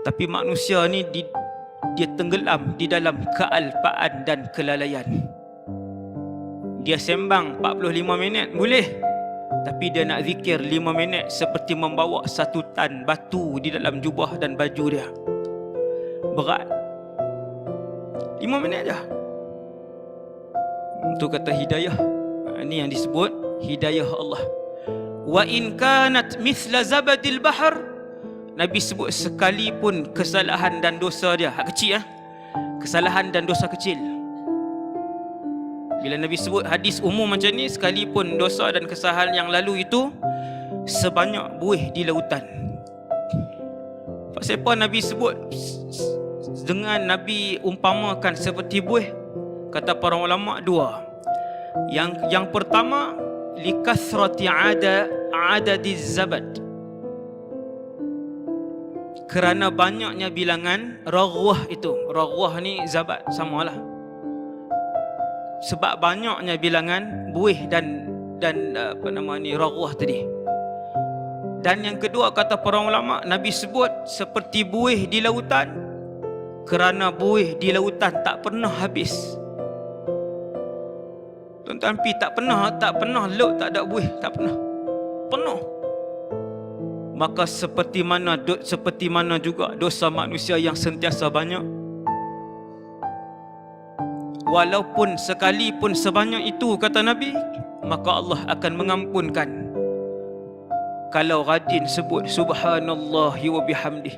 Tapi manusia ni dia tenggelam di dalam kealpaan dan kelalaian. Dia sembang 45 minit boleh, tapi dia nak zikir 5 minit seperti membawa 1 tan batu di dalam jubah dan baju dia. Berat. 5 minit je. Itu kata hidayah. Ini yang disebut hidayah Allah. Wa in kanat mithla zabadil bahr, Nabi sebut sekalipun kesalahan dan dosa dia kecil, kesalahan dan dosa kecil. Bila Nabi sebut hadis umum macam ni, sekalipun dosa dan kesalahan yang lalu itu sebanyak buih di lautan. Pasal apa Nabi sebut dengan Nabi umpamakan seperti buih? Kata para ulama dua. Yang pertama, likathrati adadiz zabad, kerana banyaknya bilangan raghwah itu. Raghwah ni zabat samalah. Sebab banyaknya bilangan buih dan raghwah tadi. Dan yang kedua, kata para ulama, Nabi sebut seperti buih di lautan, kerana buih di lautan tak pernah habis. Tuan-tuan pi tak pernah laut tak ada buih, tak pernah. Penuh. Maka seperti mana juga dosa manusia yang sentiasa banyak, walaupun sekalipun sebanyak itu, kata Nabi, maka Allah akan mengampunkan kalau rajin sebut subhanallahi wa bihamdih.